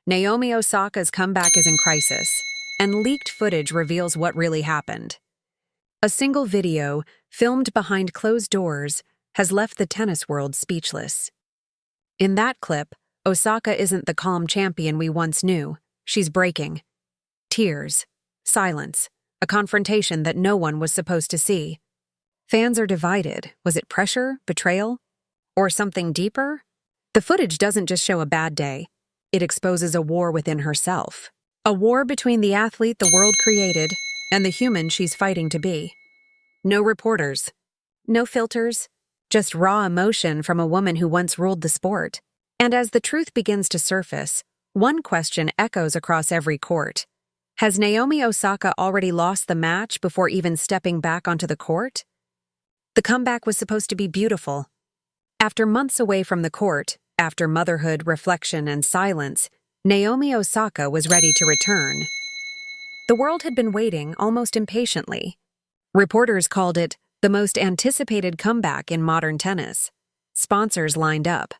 Naomi Osaka's comeback is in crisis, and leaked footage reveals what really happened. A single video, filmed behind closed doors, has left the tennis world speechless. In that clip, Osaka isn't the calm champion we once knew. She's breaking. Tears, silence, a confrontation that no one was supposed to see. Fans are divided. Was it pressure, betrayal, or something deeper? The footage doesn't just show a bad day. It exposes a war within herself. A war between the athlete the world created and the human she's fighting to be. No reporters. No filters. Just raw emotion from a woman who once ruled the sport. And as the truth begins to surface, one question echoes across every court. Has Naomi Osaka already lost the match before even stepping back onto the court? The comeback was supposed to be beautiful. After months away from the court, after motherhood, reflection, and silence, Naomi Osaka was ready to return. The world had been waiting almost impatiently. Reporters called it the most anticipated comeback in modern tennis. Sponsors lined up.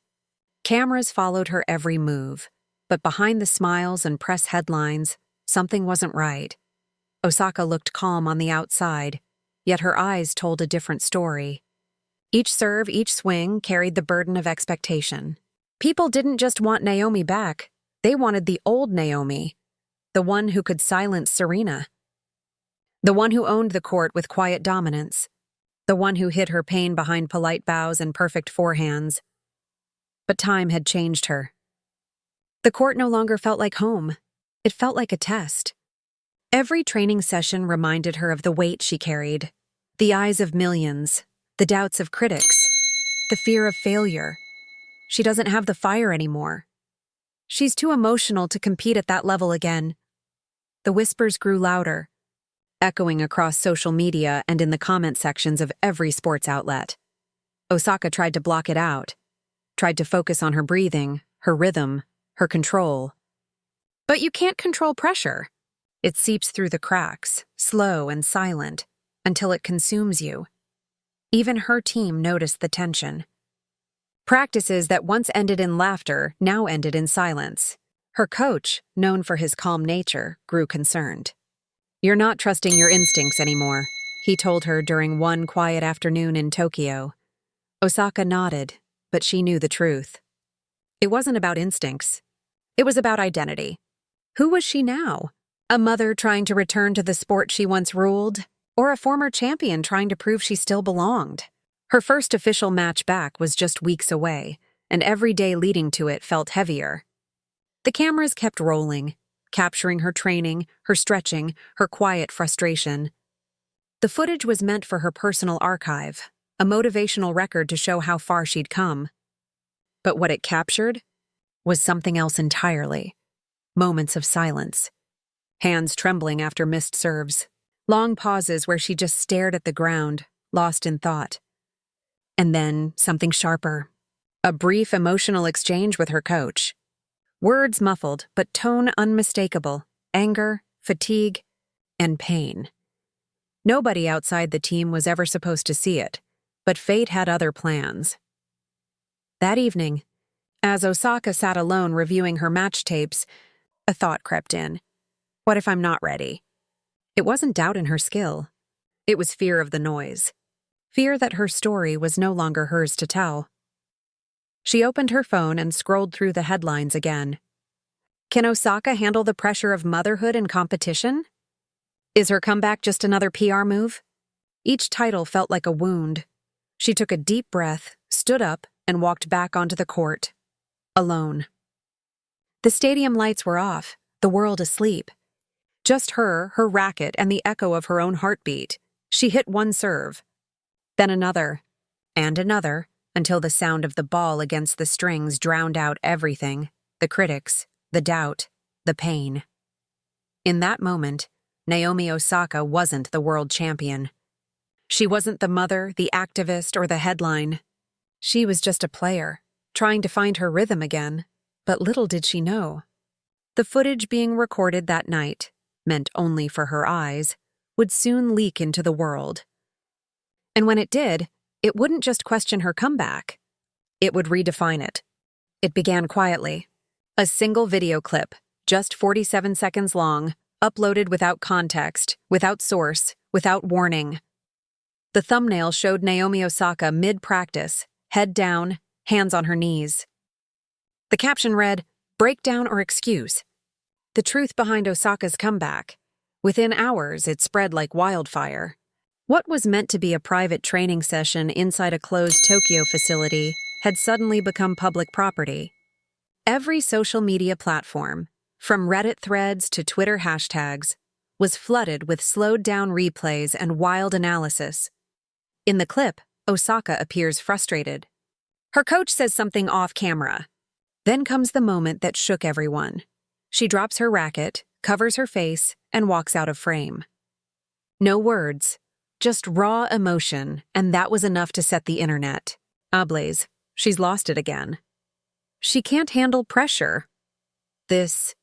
Cameras followed her every move. But behind the smiles and press headlines, something wasn't right. Osaka looked calm on the outside, yet her eyes told a different story. Each serve, each swing carried the burden of expectation. People didn't just want Naomi back, they wanted the old Naomi, the one who could silence Serena. The one who owned the court with quiet dominance. The one who hid her pain behind polite bows and perfect forehands. But time had changed her. The court no longer felt like home. It felt like a test. Every training session reminded her of the weight she carried, the eyes of millions, the doubts of critics, the fear of failure. She doesn't have the fire anymore. She's too emotional to compete at that level again. The whispers grew louder, echoing across social media and in the comment sections of every sports outlet. Osaka tried to block it out, tried to focus on her breathing, her rhythm, her control. But you can't control pressure. It seeps through the cracks, slow and silent, until it consumes you. Even her team noticed the tension. Practices that once ended in laughter now ended in silence. Her coach, known for his calm nature, grew concerned. "You're not trusting your instincts anymore," he told her during one quiet afternoon in Tokyo. Osaka nodded, but she knew the truth. It wasn't about instincts. It was about identity. Who was she now? A mother trying to return to the sport she once ruled? Or a former champion trying to prove she still belonged? Her first official match back was just weeks away, and every day leading to it felt heavier. The cameras kept rolling, capturing her training, her stretching, her quiet frustration. The footage was meant for her personal archive, a motivational record to show how far she'd come. But what it captured was something else entirely. Moments of silence. Hands trembling after missed serves. Long pauses where she just stared at the ground, lost in thought. And then something sharper. A brief emotional exchange with her coach. Words muffled, but tone unmistakable. Anger, fatigue, and pain. Nobody outside the team was ever supposed to see it, but fate had other plans. That evening, as Osaka sat alone reviewing her match tapes, a thought crept in. What if I'm not ready? It wasn't doubt in her skill. It was fear of the noise. Fear that her story was no longer hers to tell. She opened her phone and scrolled through the headlines again. Can Osaka handle the pressure of motherhood and competition? Is her comeback just another PR move? Each title felt like a wound. She took a deep breath, stood up, and walked back onto the court. Alone. The stadium lights were off, the world asleep. Just her racket, and the echo of her own heartbeat. She hit one serve, then another, and another, until the sound of the ball against the strings drowned out everything, the critics, the doubt, the pain. In that moment, Naomi Osaka wasn't the world champion. She wasn't the mother, the activist, or the headline. She was just a player, trying to find her rhythm again, but little did she know. The footage being recorded that night, meant only for her eyes, would soon leak into the world. And when it did, it wouldn't just question her comeback. It would redefine it. It began quietly. A single video clip, just 47 seconds long, uploaded without context, without source, without warning. The thumbnail showed Naomi Osaka mid-practice, head down, hands on her knees. The caption read, "Breakdown or excuse." The truth behind Osaka's comeback. Within hours, it spread like wildfire. What was meant to be a private training session inside a closed Tokyo facility had suddenly become public property. Every social media platform, from Reddit threads to Twitter hashtags, was flooded with slowed-down replays and wild analysis. In the clip, Osaka appears frustrated. Her coach says something off-camera. Then comes the moment that shook everyone. She drops her racket, covers her face, and walks out of frame. No words, just raw emotion, and that was enough to set the internet ablaze. She's lost it again. She can't handle pressure. This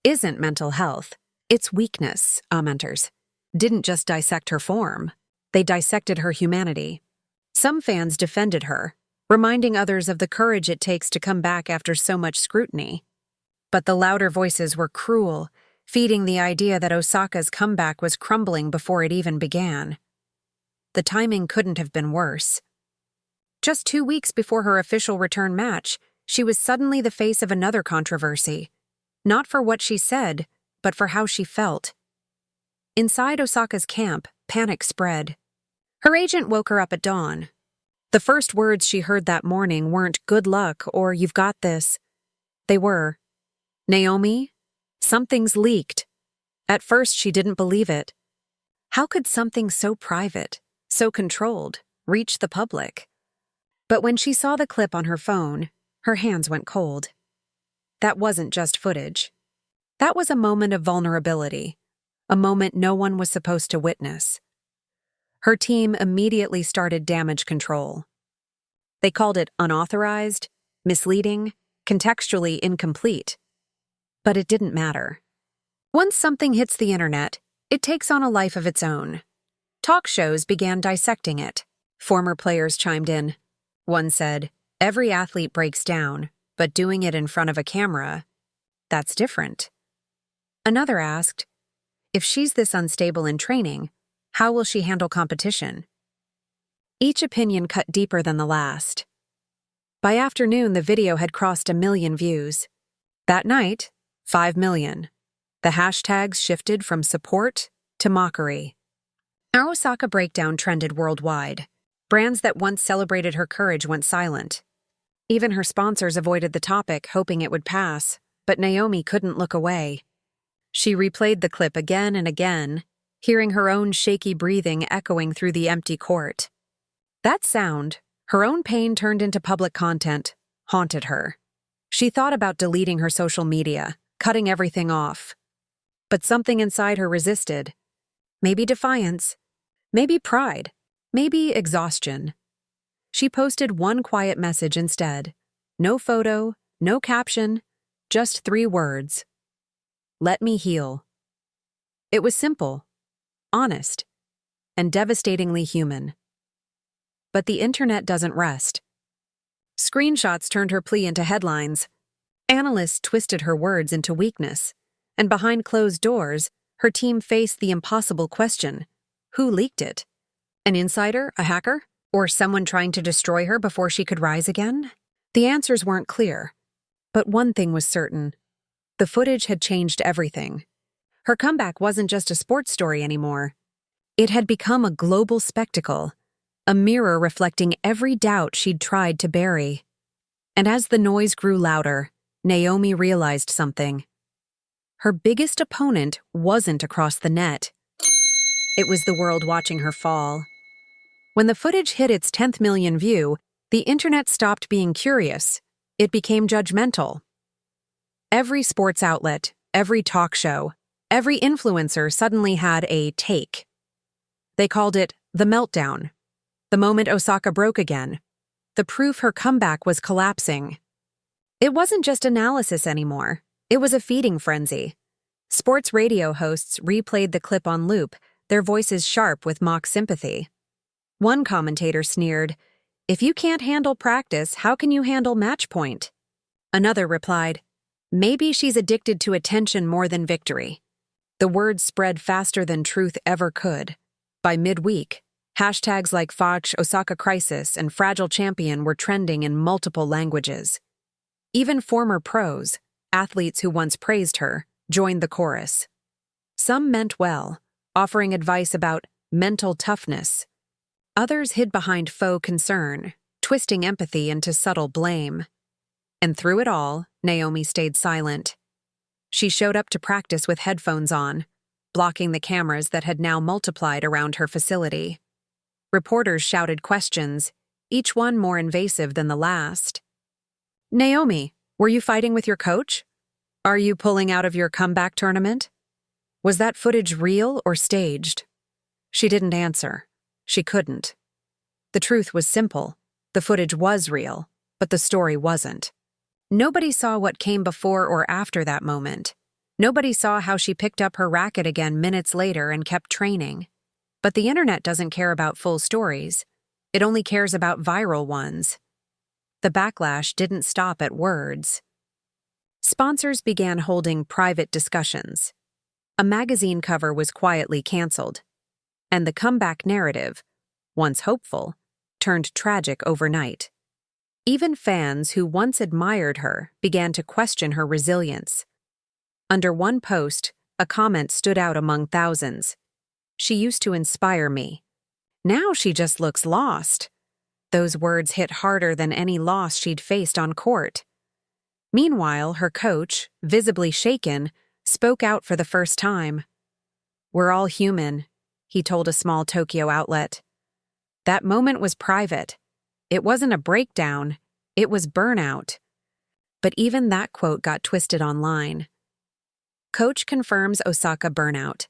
isn't mental health. It's weakness, commenters didn't just dissect her form. They dissected her humanity. Some fans defended her, reminding others of the courage it takes to come back after so much scrutiny. But the louder voices were cruel, feeding the idea that Osaka's comeback was crumbling before it even began. The timing couldn't have been worse. Just 2 weeks before her official return match, she was suddenly the face of another controversy. Not for what she said, but for how she felt. Inside Osaka's camp, panic spread. Her agent woke her up at dawn. The first words she heard that morning weren't "good luck" or "you've got this." They were, "Naomi, something's leaked." At first, she didn't believe it. How could something so private, so controlled, reach the public? But when she saw the clip on her phone, her hands went cold. That wasn't just footage. That was a moment of vulnerability, a moment no one was supposed to witness. Her team immediately started damage control. They called it unauthorized, misleading, contextually incomplete. But it didn't matter. Once something hits the internet, it takes on a life of its own. Talk shows began dissecting it. Former players chimed in. One said, "Every athlete breaks down, but doing it in front of a camera, that's different." Another asked, "If she's this unstable in training, how will she handle competition?" Each opinion cut deeper than the last. By afternoon, the video had crossed 1 million views. That night, 5 million. The hashtags shifted from support to mockery. Our Osaka breakdown trended worldwide. Brands that once celebrated her courage went silent. Even her sponsors avoided the topic, hoping it would pass, but Naomi couldn't look away. She replayed the clip again and again, hearing her own shaky breathing echoing through the empty court. That sound, her own pain turned into public content, haunted her. She thought about deleting her social media, cutting everything off. But something inside her resisted. Maybe defiance, maybe pride, maybe exhaustion. She posted one quiet message instead. No photo, no caption, just 3 words. "Let me heal." It was simple, honest, and devastatingly human. But the internet doesn't rest. Screenshots turned her plea into headlines. Analysts twisted her words into weakness. And behind closed doors, her team faced the impossible question: who leaked it? An insider, a hacker, or someone trying to destroy her before she could rise again? The answers weren't clear. But one thing was certain. The footage had changed everything. Her comeback wasn't just a sports story anymore. It had become a global spectacle, a mirror reflecting every doubt she'd tried to bury. And as the noise grew louder, Naomi realized something. Her biggest opponent wasn't across the net. It was the world watching her fall. When the footage hit its 10th million view, the internet stopped being curious. It became judgmental. Every sports outlet, every talk show, every influencer suddenly had a take. They called it the meltdown, the moment Osaka broke again, the proof her comeback was collapsing. It wasn't just analysis anymore. It was a feeding frenzy. Sports radio hosts replayed the clip on loop, their voices sharp with mock sympathy. One commentator sneered, "If you can't handle practice, how can you handle match point?" Another replied, Maybe she's addicted to attention more than victory. The word spread faster than truth ever could. By midweek, hashtags like Osaka crisis and fragile champion were trending in multiple languages. Even former pros, athletes who once praised her, joined the chorus. Some meant well, offering advice about mental toughness. Others hid behind faux concern, twisting empathy into subtle blame. And through it all, Naomi stayed silent. She showed up to practice with headphones on, blocking the cameras that had now multiplied around her facility. Reporters shouted questions, each one more invasive than the last. "Naomi, were you fighting with your coach? Are you pulling out of your comeback tournament? Was that footage real or staged?" She didn't answer. She couldn't. The truth was simple. The footage was real, but the story wasn't. Nobody saw what came before or after that moment. Nobody saw how she picked up her racket again minutes later and kept training. But the internet doesn't care about full stories. It only cares about viral ones. The backlash didn't stop at words. Sponsors began holding private discussions. A magazine cover was quietly canceled. And the comeback narrative, once hopeful, turned tragic overnight. Even fans who once admired her began to question her resilience. Under one post, a comment stood out among thousands. "She used to inspire me. Now she just looks lost." Those words hit harder than any loss she'd faced on court. Meanwhile, her coach, visibly shaken, spoke out for the first time. "We're all human," he told a small Tokyo outlet. That moment was private. It wasn't a breakdown, it was burnout. But even that quote got twisted online. Coach confirms Osaka burnout.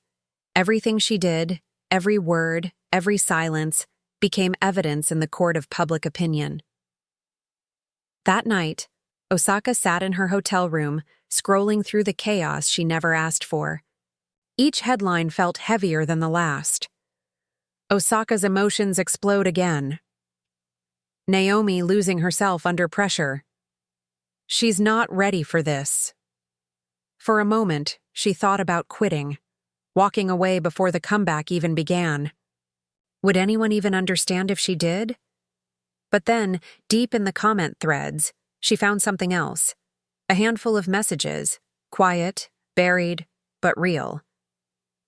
Everything she did, every word, every silence, became evidence in the court of public opinion. That night, Osaka sat in her hotel room, scrolling through the chaos she never asked for. Each headline felt heavier than the last. Osaka's emotions explode again. Naomi losing herself under pressure. She's not ready for this. For a moment, she thought about quitting, walking away before the comeback even began. Would anyone even understand if she did? But then, deep in the comment threads, she found something else. A handful of messages, quiet, buried, but real.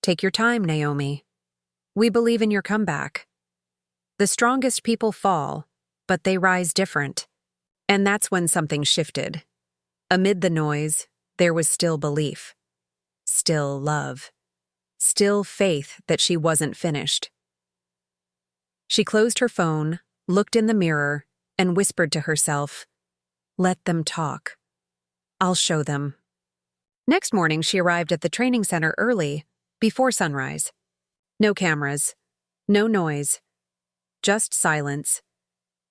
"Take your time, Naomi. We believe in your comeback. The strongest people fall, but they rise different." And that's when something shifted. Amid the noise, there was still belief. Still love. Still faith that she wasn't finished. She closed her phone, looked in the mirror, and whispered to herself, "Let them talk. I'll show them." Next morning, she arrived at the training center early, before sunrise. No cameras, no noise, just silence.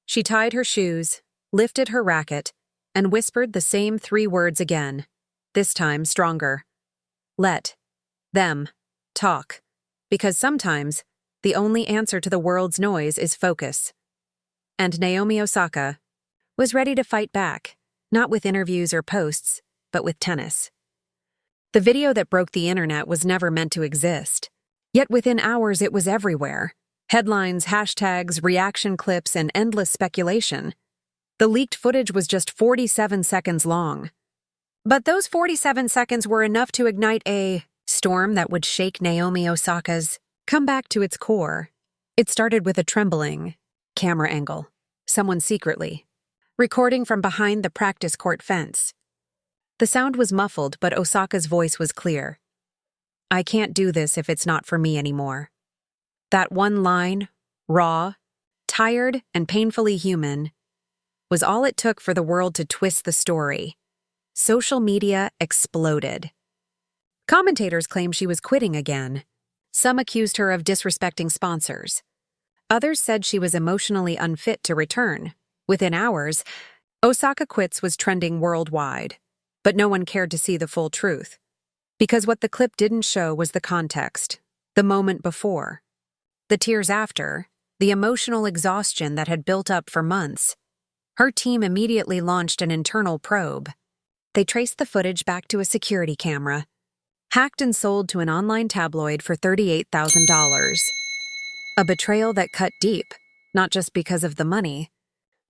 She tied her shoes, lifted her racket, and whispered the same 3 words again, this time stronger. Let them talk, because sometimes the only answer to the world's noise is focus. And Naomi Osaka was ready to fight back, not with interviews or posts, but with tennis. The video that broke the internet was never meant to exist. Yet within hours it was everywhere. Headlines, hashtags, reaction clips, and endless speculation. The leaked footage was just 47 seconds long. But those 47 seconds were enough to ignite a storm that would shake Naomi Osaka's comeback to its core. It started with a trembling camera angle, someone secretly recording from behind the practice court fence. The sound was muffled, but Osaka's voice was clear. "I can't do this if it's not for me anymore." That one line, raw, tired, and painfully human, was all it took for the world to twist the story. Social media exploded. Commentators claimed she was quitting again. Some accused her of disrespecting sponsors. Others said she was emotionally unfit to return. Within hours, Osaka quits was trending worldwide, but no one cared to see the full truth. Because what the clip didn't show was the context, the moment before, the tears after, the emotional exhaustion that had built up for months. Her team immediately launched an internal probe. They traced the footage back to a security camera, hacked and sold to an online tabloid for $38,000. A betrayal that cut deep, not just because of the money,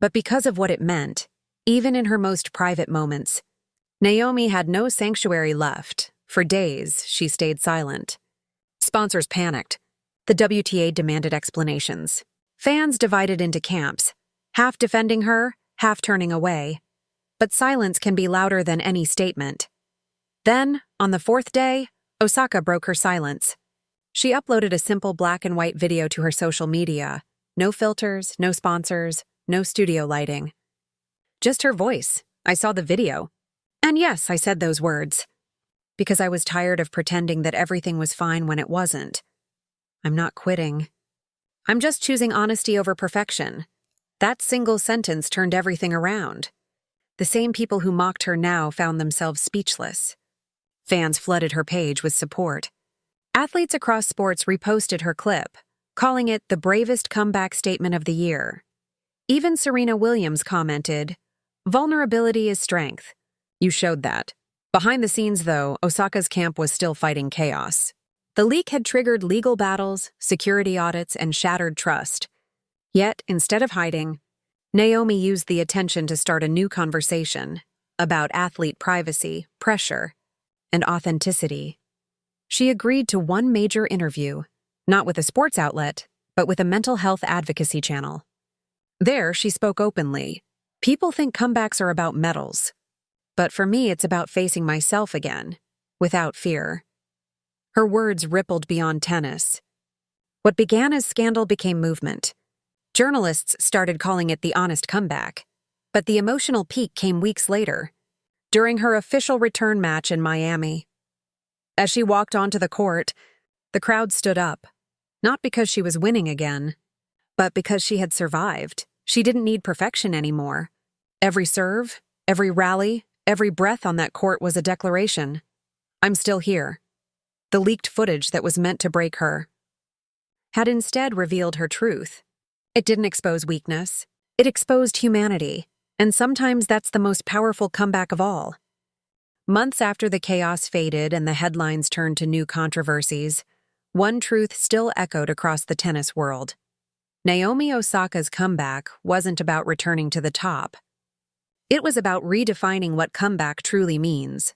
but because of what it meant. Even in her most private moments, Naomi had no sanctuary left. For days, she stayed silent. Sponsors panicked. The WTA demanded explanations. Fans divided into camps, half defending her, half turning away. But silence can be louder than any statement. Then, on the fourth day, Osaka broke her silence. She uploaded a simple black and white video to her social media. No filters, no sponsors, no studio lighting. Just her voice. I saw the video. And yes, I said those words. Because I was tired of pretending that everything was fine when it wasn't. I'm not quitting. I'm just choosing honesty over perfection. That single sentence turned everything around. The same people who mocked her now found themselves speechless. Fans flooded her page with support. Athletes across sports reposted her clip, calling it the bravest comeback statement of the year. Even Serena Williams commented, "Vulnerability is strength. You showed that." Behind the scenes, though, Osaka's camp was still fighting chaos. The leak had triggered legal battles, security audits, and shattered trust. Yet, instead of hiding, Naomi used the attention to start a new conversation about athlete privacy, pressure, and authenticity. She agreed to one major interview, not with a sports outlet, but with a mental health advocacy channel. There, she spoke openly. People think comebacks are about medals. But for me, it's about facing myself again, without fear. Her words rippled beyond tennis. What began as scandal became movement. Journalists started calling it the honest comeback. But the emotional peak came weeks later, during her official return match in Miami. As she walked onto the court, the crowd stood up. Not because she was winning again, but because she had survived. She didn't need perfection anymore. Every serve, every rally, every breath on that court was a declaration. I'm still here. The leaked footage that was meant to break her had instead revealed her truth. It didn't expose weakness. It exposed humanity. And sometimes that's the most powerful comeback of all. Months after the chaos faded and the headlines turned to new controversies, one truth still echoed across the tennis world. Naomi Osaka's comeback wasn't about returning to the top. It was about redefining what comeback truly means.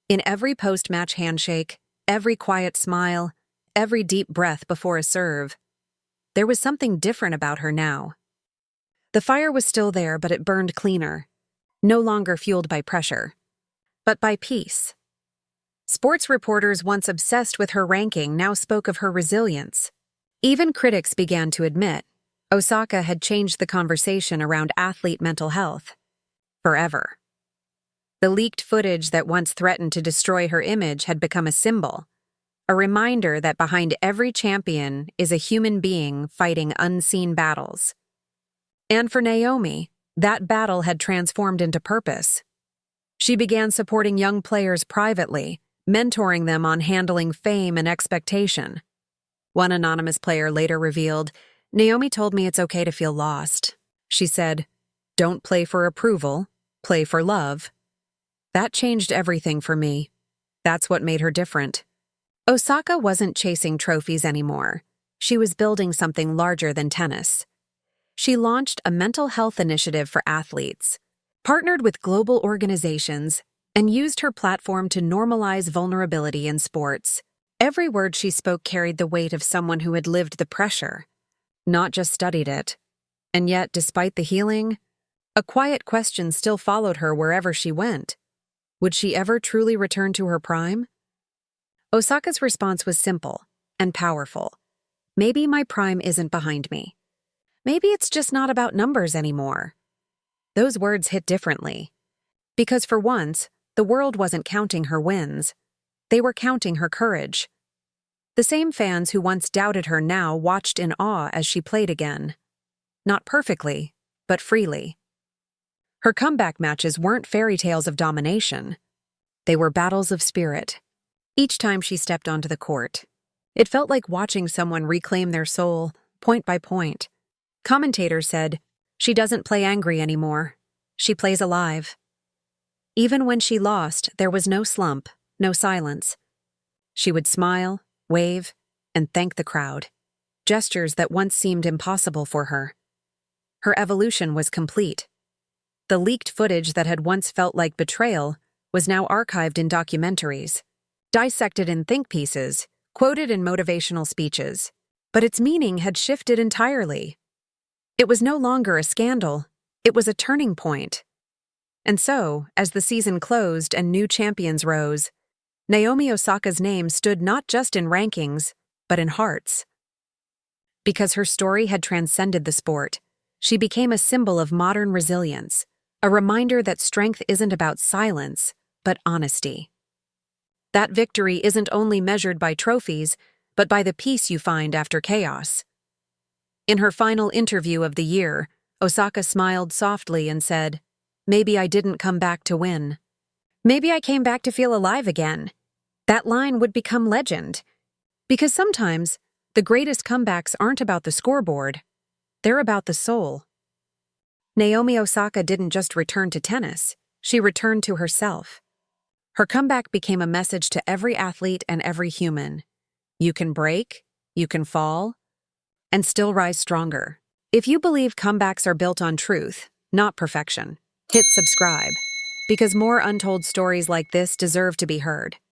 In every post-match handshake, every quiet smile, every deep breath before a serve, there was something different about her now. The fire was still there, but it burned cleaner, no longer fueled by pressure, but by peace. Sports reporters once obsessed with her ranking now spoke of her resilience. Even critics began to admit Osaka had changed the conversation around athlete mental health forever. The leaked footage that once threatened to destroy her image had become a symbol, a reminder that behind every champion is a human being fighting unseen battles. And for Naomi, that battle had transformed into purpose. She began supporting young players privately, mentoring them on handling fame and expectation. One anonymous player later revealed, "Naomi told me it's okay to feel lost." She said, "Don't play for approval, play for love." That changed everything for me. That's what made her different. Osaka wasn't chasing trophies anymore. She was building something larger than tennis. She launched a mental health initiative for athletes, partnered with global organizations, and used her platform to normalize vulnerability in sports. Every word she spoke carried the weight of someone who had lived the pressure, not just studied it. And yet, despite the healing, a quiet question still followed her wherever she went. Would she ever truly return to her prime? Osaka's response was simple and powerful. Maybe my prime isn't behind me. Maybe it's just not about numbers anymore. Those words hit differently. Because for once, the world wasn't counting her wins. They were counting her courage. The same fans who once doubted her now watched in awe as she played again. Not perfectly, but freely. Her comeback matches weren't fairy tales of domination. They were battles of spirit. Each time she stepped onto the court, it felt like watching someone reclaim their soul, point by point. Commentators said, "She doesn't play angry anymore. She plays alive." Even when she lost, there was no slump, no silence. She would smile, wave, and thank the crowd, gestures that once seemed impossible for her. Her evolution was complete. The leaked footage that had once felt like betrayal was now archived in documentaries, dissected in think pieces, quoted in motivational speeches. But its meaning had shifted entirely. It was no longer a scandal, it was a turning point. And so, as the season closed and new champions rose, Naomi Osaka's name stood not just in rankings, but in hearts. Because her story had transcended the sport, she became a symbol of modern resilience, a reminder that strength isn't about silence, but honesty. That victory isn't only measured by trophies, but by the peace you find after chaos. In her final interview of the year, Osaka smiled softly and said, "Maybe I didn't come back to win. Maybe I came back to feel alive again." That line would become legend. Because sometimes, the greatest comebacks aren't about the scoreboard, they're about the soul. Naomi Osaka didn't just return to tennis, she returned to herself. Her comeback became a message to every athlete and every human. You can break, you can fall, and still rise stronger. If you believe comebacks are built on truth, not perfection, hit subscribe, because more untold stories like this deserve to be heard.